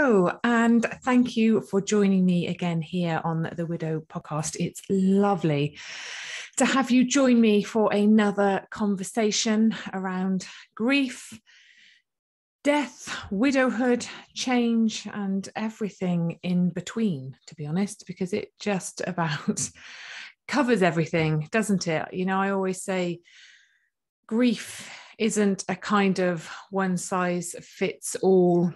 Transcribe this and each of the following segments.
Hello, and thank you for joining me again here on the Widow podcast. It's lovely to have you join me for another conversation around grief, death, widowhood, change, and everything in between, to be honest, because it just about covers everything, doesn't it? You know, I always say grief isn't a kind of one size fits all,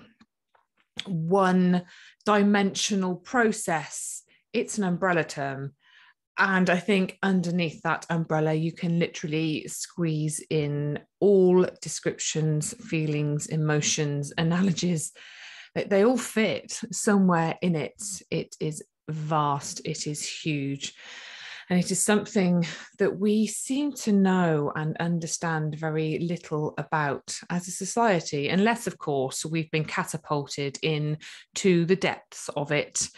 one dimensional process. It's an umbrella term. And I think underneath that umbrella, you can literally squeeze in all descriptions, feelings, emotions, analogies. They all fit somewhere in it. It is vast. It is huge. And it is something that we seem to know and understand very little about as a society, unless, of course, we've been catapulted into the depths of it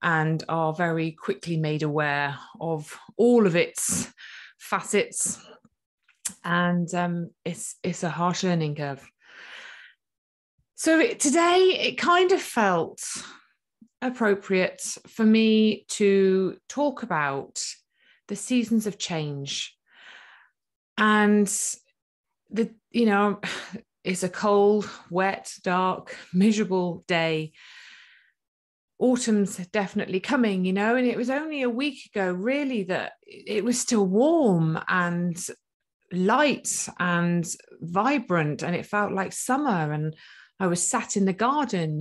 and are very quickly made aware of all of its facets. And it's a harsh learning curve. So today it kind of felt appropriate for me to talk about the seasons of change. And it's a cold, wet, dark, miserable day. Autumn's definitely coming, and it was only a week ago really that it was still warm and light and vibrant, and it felt like summer, and I was sat in the garden,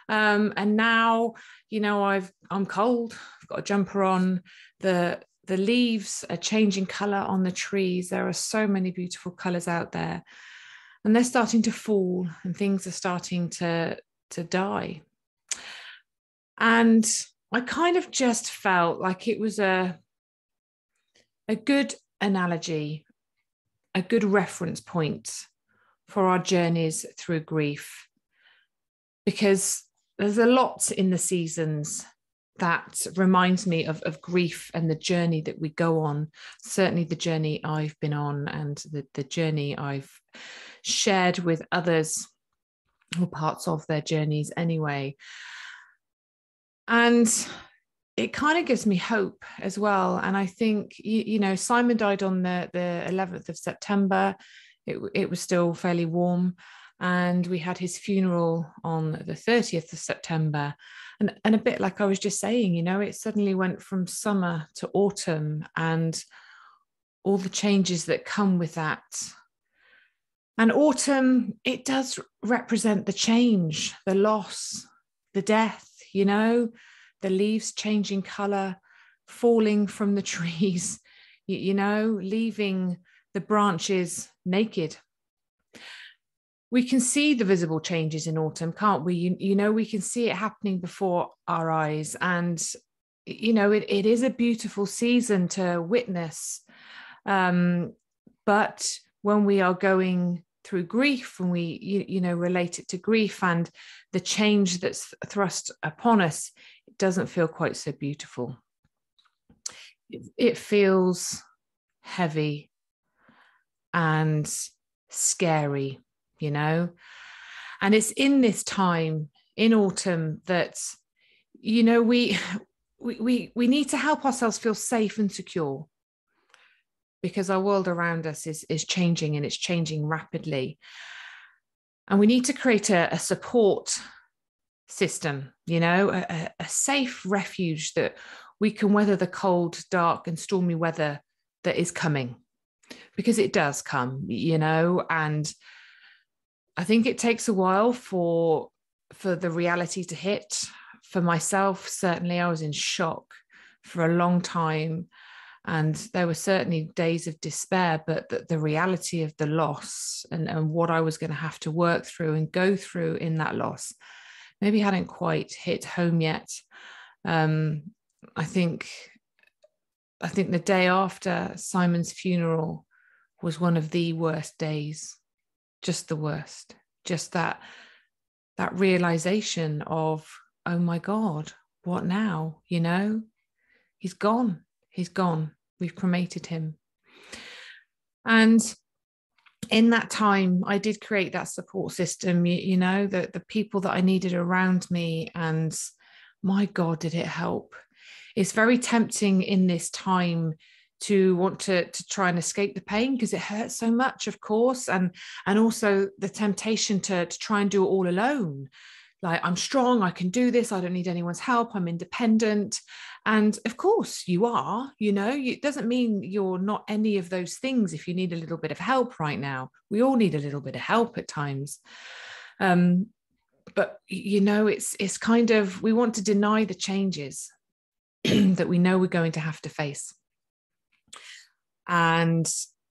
and now, I'm cold. I've got a jumper on. The leaves are changing color on the trees. There are so many beautiful colors out there, and they're starting to fall, and things are starting to die. And I kind of just felt like it was a good analogy, a good reference point for our journeys through grief, because there's a lot in the seasons that reminds me of grief and the journey that we go on. Certainly the journey I've been on, and the journey I've shared with others, or parts of their journeys anyway. And it kind of gives me hope as well. And I think, Simon died on the 11th of September. It was still fairly warm. And we had his funeral on the 30th of September. And a bit like I was just saying, it suddenly went from summer to autumn and all the changes that come with that. And autumn, it does represent the change, the loss, the death, the leaves changing color, falling from the trees, leaving the branches naked. We can see the visible changes in autumn, can't we? We can see it happening before our eyes. And, it is a beautiful season to witness. But when we are going through grief, and we, relate it to grief and the change that's thrust upon us, it doesn't feel quite so beautiful. It feels heavy and scary. And it's in this time in autumn that, we need to help ourselves feel safe and secure, because our world around us is changing, and it's changing rapidly. And we need to create a support system, a safe refuge that we can weather the cold, dark, and stormy weather that is coming, because it does come, and I think it takes a while for the reality to hit. For myself, certainly, I was in shock for a long time, and there were certainly days of despair, but the reality of the loss and what I was going to have to work through and go through in that loss maybe hadn't quite hit home yet. I think the day after Simon's funeral was one of the worst days. Just the worst, just that realization of, oh my God, what now? He's gone. We've cremated him. And in that time, I did create that support system, you know, the people that I needed around me. And my God, did it help. It's very tempting in this time to want to try and escape the pain because it hurts so much, of course. And also the temptation to try and do it all alone. Like, I'm strong, I can do this, I don't need anyone's help, I'm independent. And of course you are, you know, it doesn't mean you're not any of those things if you need a little bit of help right now. We all need a little bit of help at times. But, you know, it's kind of, we want to deny the changes that we know we're going to have to face. And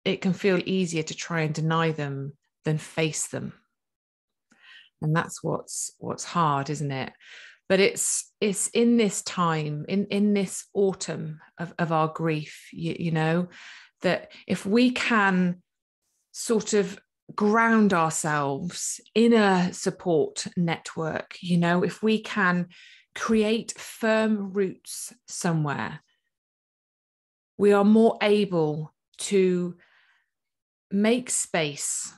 it can feel easier to try and deny them than face them. And that's what's hard, isn't it? But it's in this time, in this autumn of our grief, you know, that if we can sort of ground ourselves in a support network, you know, if we can create firm roots somewhere, we are more able to make space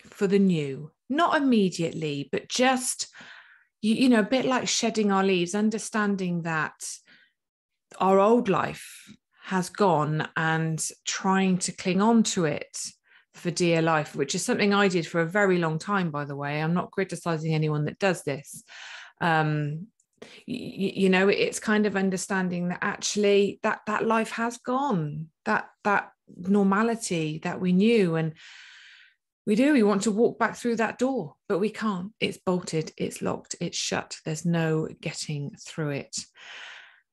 for the new, not immediately, but just, you know, a bit like shedding our leaves, understanding that our old life has gone and trying to cling on to it for dear life, which is something I did for a very long time, by the way. I'm not criticizing anyone that does this. You know, it's kind of understanding that actually that life has gone, that normality that we knew, and we want to walk back through that door, but we can't. It's bolted, it's locked, it's shut. There's no getting through it.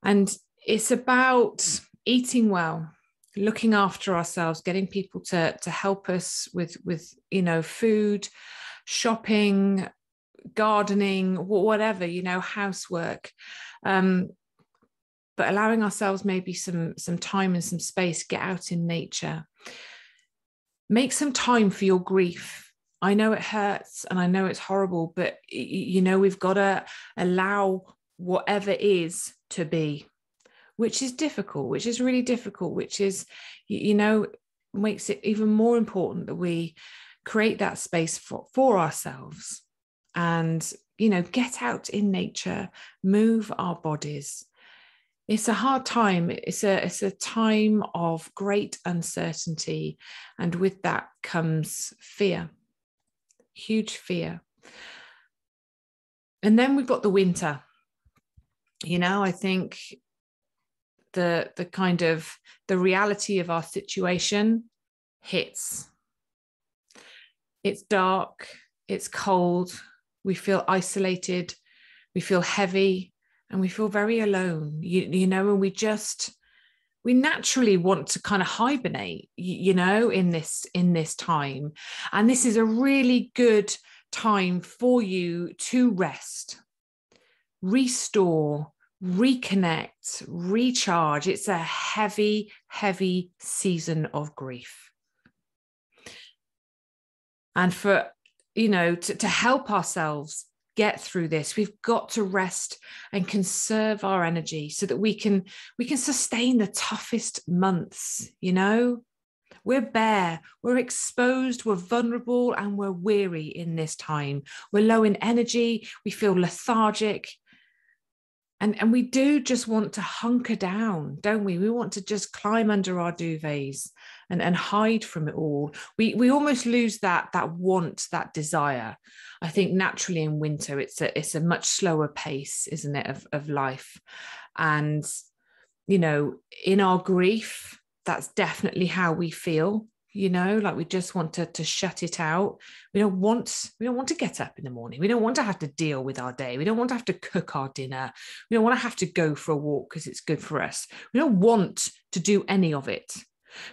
And it's about eating well, looking after ourselves, getting people to help us with you know, food, shopping, gardening, whatever, you know, housework, but allowing ourselves maybe some time and some space, get out in nature, make some time for your grief. I know it hurts and I know it's horrible, but you know, we've got to allow whatever is to be, which is difficult, which is really difficult, which is, you know, makes it even more important that we create that space for ourselves. And, you know, get out in nature, move our bodies. It's a hard time. It's a time of great uncertainty. And with that comes fear, huge fear. And then we've got the winter. You know, I think the kind of the reality of our situation hits. It's dark, it's cold. We feel isolated, we feel heavy, and we feel very alone, you know, and we naturally want to kind of hibernate, you know, in this time. And this is a really good time for you to rest, restore, reconnect, recharge. It's a heavy, heavy season of grief. And for, you know, to help ourselves get through this, we've got to rest and conserve our energy so that we can sustain the toughest months. You know, we're bare, we're exposed, we're vulnerable, and we're weary in this time. We're low in energy, we feel lethargic. And we do just want to hunker down, don't we? We want to just climb under our duvets and hide from it all. We almost lose that want, that desire. I think naturally in winter, it's a much slower pace, isn't it, of life? And, you know, in our grief, that's definitely how we feel. You know, like we just want to shut it out. We don't want to get up in the morning. We don't want to have to deal with our day. We don't want to have to cook our dinner. We don't want to have to go for a walk because it's good for us. We don't want to do any of it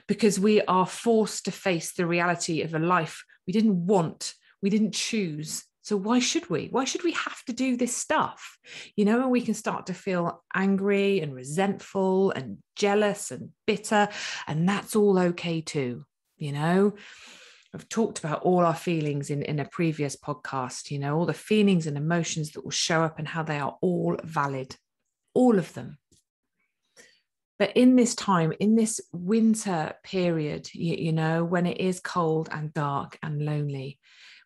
because we are forced to face the reality of a life we didn't want, we didn't choose. So why should we? Why should we have to do this stuff? You know, and we can start to feel angry and resentful and jealous and bitter, and that's all okay too. You know, I've talked about all our feelings in a previous podcast, you know, all the feelings and emotions that will show up and how they are all valid, all of them. But in this time, in this winter period, you know, when it is cold and dark and lonely,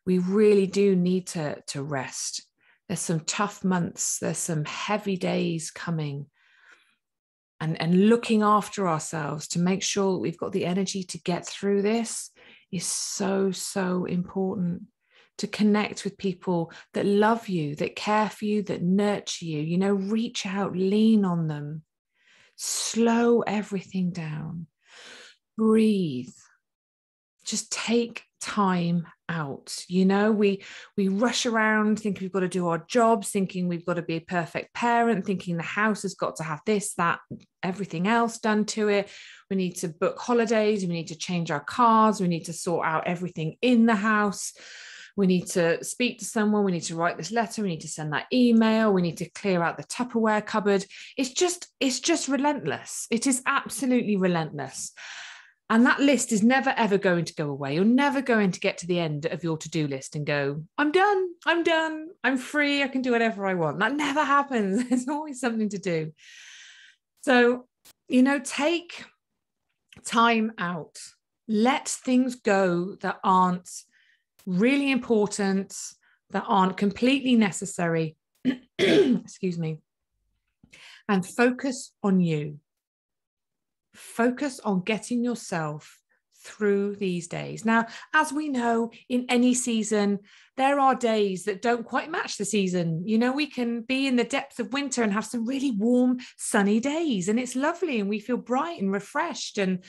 we really do need to rest. There's some tough months, there's some heavy days coming. And looking after ourselves to make sure that we've got the energy to get through this is so, so important. To connect with people that love you, that care for you, that nurture you, you know, reach out, lean on them, slow everything down, breathe, just take time out. You know, we rush around thinking we've got to do our jobs, thinking we've got to be a perfect parent, thinking the house has got to have this, that, everything else done to it. We need to book holidays, we need to change our cars, we need to sort out everything in the house, we need to speak to someone, we need to write this letter, we need to send that email, we need to clear out the Tupperware cupboard. It's just relentless. It is absolutely relentless. And that list is never, ever going to go away. You're never going to get to the end of your to-do list and go, I'm done, I'm free, I can do whatever I want. That never happens. There's always something to do. So, you know, take time out. Let things go that aren't really important, that aren't completely necessary. Excuse me. And focus on you. Focus on getting yourself through these days. Now, as we know, in any season, there are days that don't quite match the season. You know, we can be in the depths of winter and have some really warm, sunny days, and it's lovely, and we feel bright and refreshed, and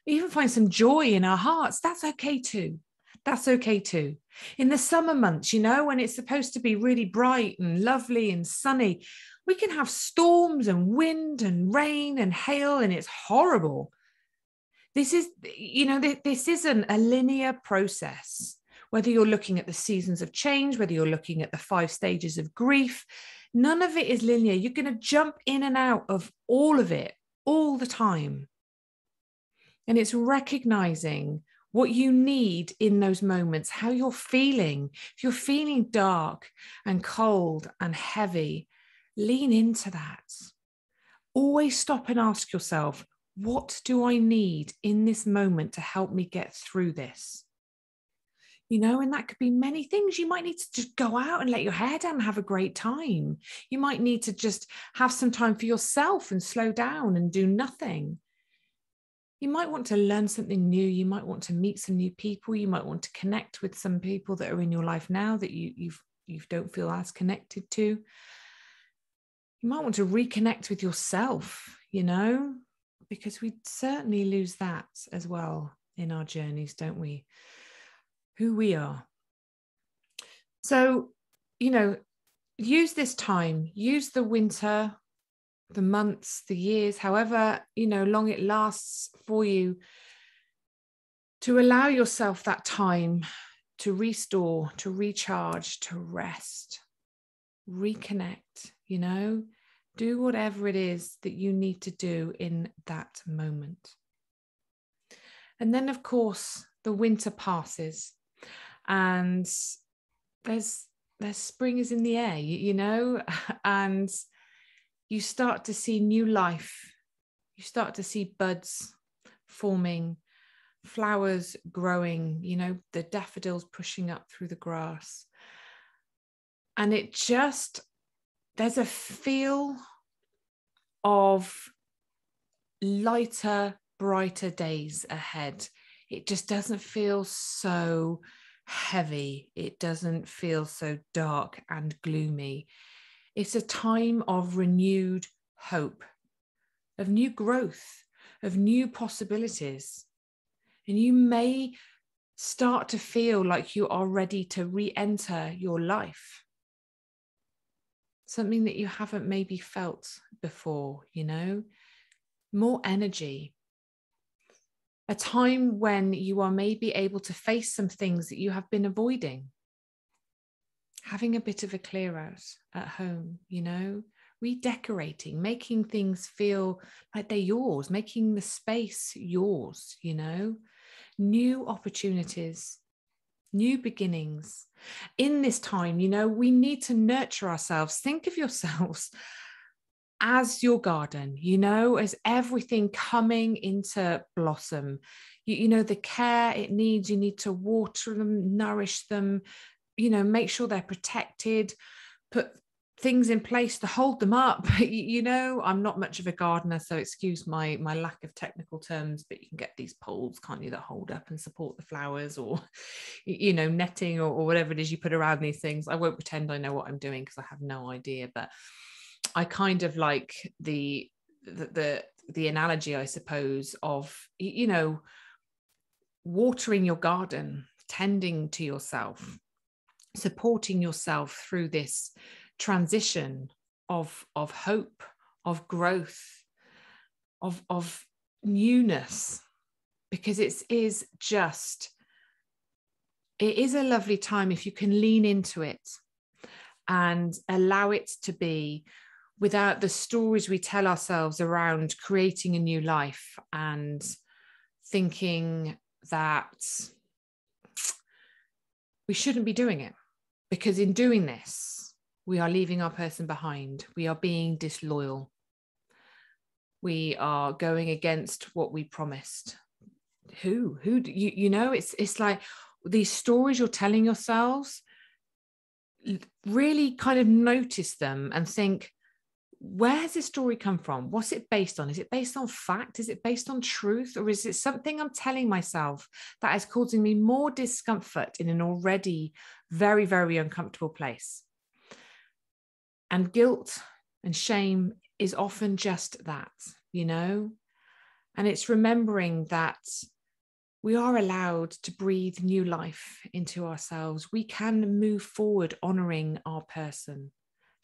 even find some joy in our hearts. That's okay too. That's okay too. In the summer months, you know, when it's supposed to be really bright and lovely and sunny, we can have storms and wind and rain and hail, and it's horrible. This is, you know, this isn't a linear process. Whether you're looking at the seasons of change, whether you're looking at the 5 stages of grief, none of it is linear. You're going to jump in and out of all of it all the time. And it's recognizing what you need in those moments, how you're feeling. If you're feeling dark and cold and heavy, lean into that. Always stop and ask yourself, what do I need in this moment to help me get through this? You know, and that could be many things. You might need to just go out and let your hair down and have a great time. You might need to just have some time for yourself and slow down and do nothing. You might want to learn something new. You might want to meet some new people. You might want to connect with some people that are in your life now that you don't feel as connected to. You might want to reconnect with yourself, you know, because we certainly lose that as well in our journeys, don't we? Who we are. So, you know, use this time, use the winter, the months, the years, however, you know, long it lasts for you, to allow yourself that time to restore, to recharge, to rest, reconnect, you know, do whatever it is that you need to do in that moment. And then, of course, the winter passes and there's spring is in the air, you know, and you start to see new life. You start to see buds forming, flowers growing, you know, the daffodils pushing up through the grass. And it just, there's a feel of lighter, brighter days ahead. It just doesn't feel so heavy. It doesn't feel so dark and gloomy. It's a time of renewed hope, of new growth, of new possibilities. And you may start to feel like you are ready to re-enter your life. Something that you haven't maybe felt before, you know, more energy. A time when you are maybe able to face some things that you have been avoiding. Having a bit of a clear out at home, you know, redecorating, making things feel like they're yours, making the space yours, you know, new opportunities, new beginnings. In this time, you know, we need to nurture ourselves. Think of yourselves as your garden, as everything coming into blossom, the care it needs, you need to water them, nourish them, make sure they're protected, put things in place to hold them up. I'm not much of a gardener, so excuse my lack of technical terms, but you can get these poles, can't you, that hold up and support the flowers, or netting or whatever it is you put around these things. I won't pretend I know what I'm doing because I have no idea, but I kind of like the analogy, I suppose, of watering your garden, tending to yourself, supporting yourself through this transition of hope, of growth, of newness, because it is a lovely time if you can lean into it and allow it to be, without the stories we tell ourselves around creating a new life and thinking that we shouldn't be doing it, because in doing this, we are leaving our person behind. We are being disloyal. We are going against what we promised. Who it's like these stories you're telling yourselves, really kind of notice them and think, where's this story come from? What's it based on? Is it based on fact? Is it based on truth? Or is it something I'm telling myself that is causing me more discomfort in an already very, very uncomfortable place? And guilt and shame is often just that, and it's remembering that we are allowed to breathe new life into ourselves. We can move forward honoring our person,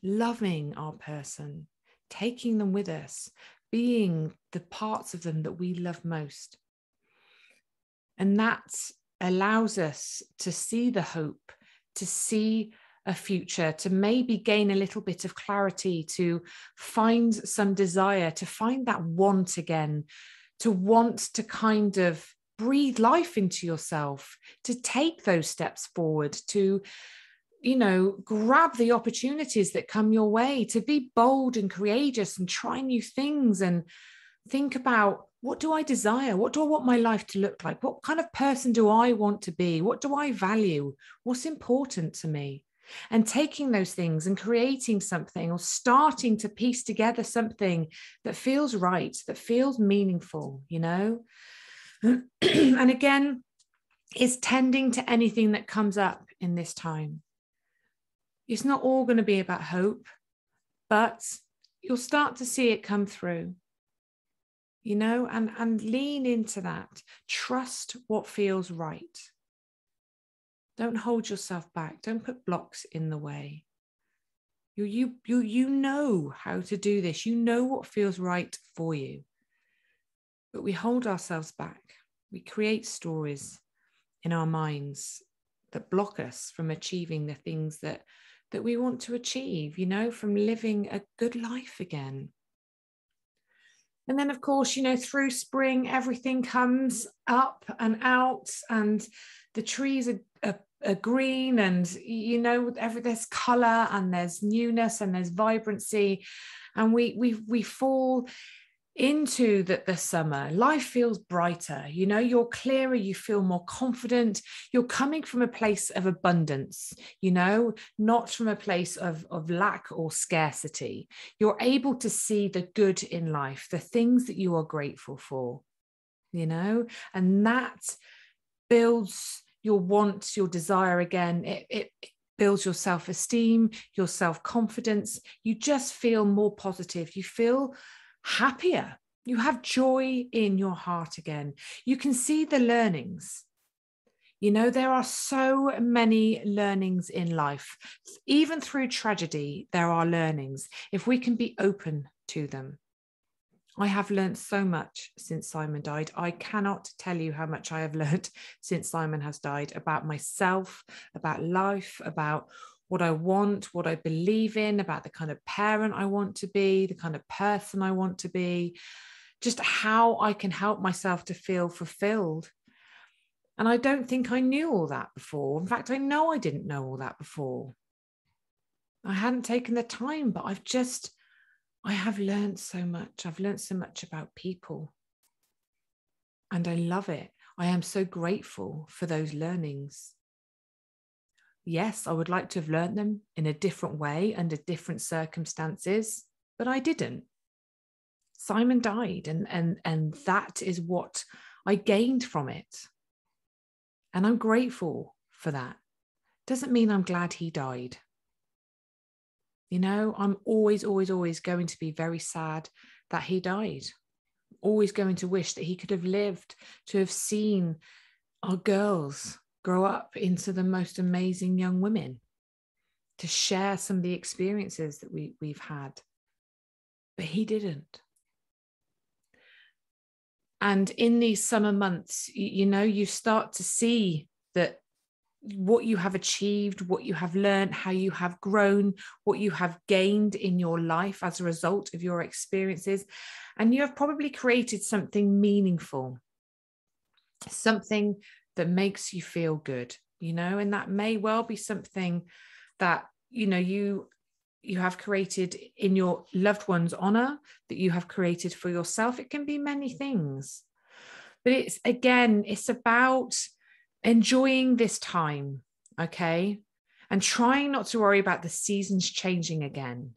loving our person, taking them with us, being the parts of them that we love most. And that allows us to see the hope, to see a future, to maybe gain a little bit of clarity, to find some desire, to find that want again, to want to kind of breathe life into yourself, to take those steps forward, to grab the opportunities that come your way, to be bold and courageous and try new things and think about, what do I desire? What do I want my life to look like? What kind of person do I want to be? What do I value? What's important to me? And taking those things and creating something, or starting to piece together something that feels right, that feels meaningful, And again, is tending to anything that comes up in this time. It's not all going to be about hope, but you'll start to see it come through, and lean into that. Trust what feels right. Don't hold yourself back. Don't put blocks in the way. You know how to do this. You know what feels right for you. But we hold ourselves back. We create stories in our minds that block us from achieving the things that we want to achieve, from living a good life again. And then, of course, through spring, everything comes up and out, and the trees are green, and, there's color and there's newness and there's vibrancy. And we fall into the summer. Life feels brighter, you're clearer, you feel more confident, you're coming from a place of abundance, not from a place of lack or scarcity. You're able to see the good in life, the things that you are grateful for, and that builds your wants, your desire again. It builds your self-esteem, your self-confidence. You just feel more positive. You feel happier. You have joy in your heart again. You can see the learnings. There are so many learnings in life. Even through tragedy, there are learnings if we can be open to them. I have learned so much since Simon died. I cannot tell you how much I have learned since Simon has died, about myself, about life, about what I want, what I believe in, about the kind of parent I want to be, the kind of person I want to be, just how I can help myself to feel fulfilled. And I don't think I knew all that before. In fact, I know I didn't know all that before. I hadn't taken the time, but I have learned so much. I've learned so much about people, and I love it. I am so grateful for those learnings. Yes, I would like to have learned them in a different way under different circumstances, but I didn't. Simon died, and that is what I gained from it. And I'm grateful for that. Doesn't mean I'm glad he died. You know, I'm always, always, always going to be very sad that he died. Always going to wish that he could have lived to have seen our girls grow up into the most amazing young women, to share some of the experiences that we've had. But he didn't. And in these summer months, you know, you start to see that what you have achieved, what you have learned, how you have grown, what you have gained in your life as a result of your experiences. And you have probably created something meaningful, something that makes you feel good, you know, and that may well be something that, you know, you have created in your loved one's honor, that you have created for yourself. It can be many things, but it's about enjoying this time, okay? And trying not to worry about the seasons changing again,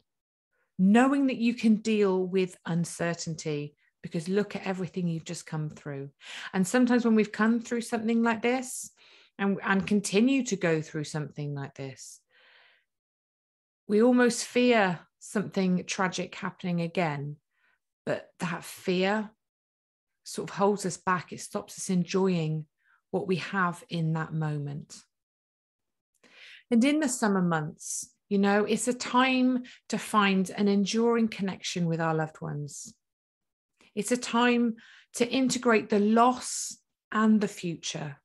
knowing that you can deal with uncertainty, because look at everything you've just come through. And sometimes when we've come through something like this and continue to go through something like this, we almost fear something tragic happening again, but that fear sort of holds us back. It stops us enjoying what we have in that moment. And in the summer months, you know, it's a time to find an enduring connection with our loved ones. It's a time to integrate the loss and the future,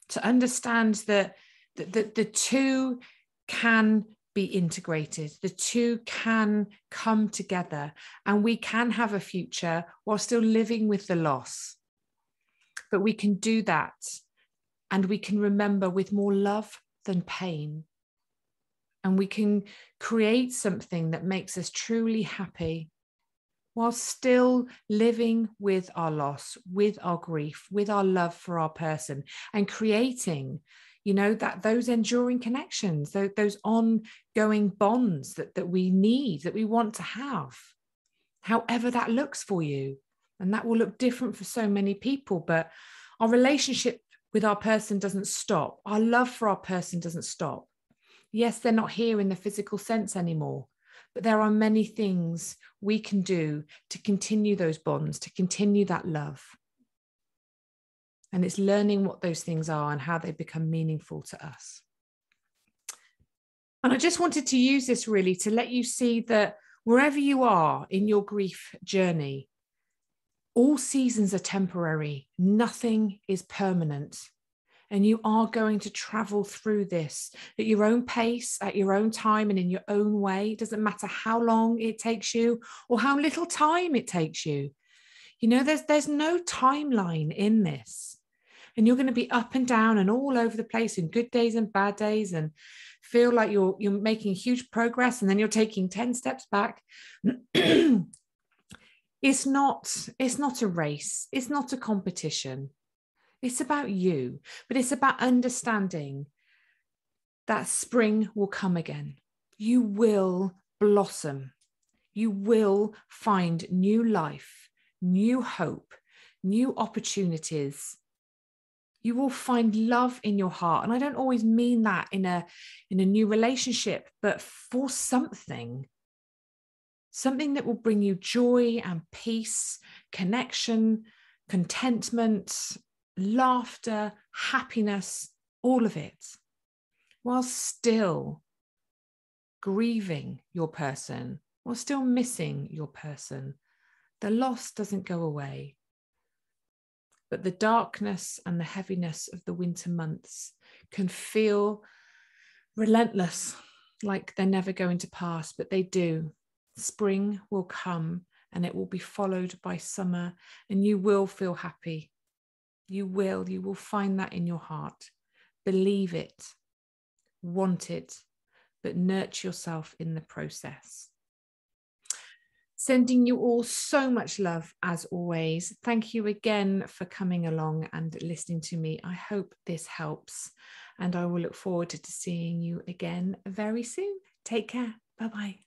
to understand that the two can be integrated, the two can come together, and we can have a future while still living with the loss. But we can do that, and we can remember with more love than pain. And we can create something that makes us truly happy while still living with our loss, with our grief, with our love for our person, and creating, you know, that those enduring connections, those ongoing bonds that we need, that we want to have, however that looks for you. And that will look different for so many people, but our relationship with our person doesn't stop. Our love for our person doesn't stop. Yes, they're not here in the physical sense anymore, but there are many things we can do to continue those bonds, to continue that love. And it's learning what those things are and how they become meaningful to us. And I just wanted to use this really to let you see that wherever you are in your grief journey, all seasons are temporary. Nothing is permanent. And you are going to travel through this at your own pace, at your own time, and in your own way. It doesn't matter how long it takes you or how little time it takes you. You know, there's no timeline in this. And you're going to be up and down and all over the place in good days and bad days, and feel like you're making huge progress, and then you're taking 10 steps back. It's not a race. It's not a competition. It's about you, but it's about understanding that spring will come again. You will blossom. You will find new life, new hope, new opportunities. You will find love in your heart. And I don't always mean that in a new relationship, but for something that will bring you joy and peace, connection, contentment, laughter, happiness, all of it, while still grieving your person, while still missing your person. The loss doesn't go away, but the darkness and the heaviness of the winter months can feel relentless, like they're never going to pass, but they do. Spring will come, and it will be followed by summer, and you will feel happy. You will find that in your heart. Believe it, want it, but nurture yourself in the process. Sending you all so much love as always. Thank you again for coming along and listening to me. I hope this helps, and I will look forward to seeing you again very soon. Take care. Bye-bye.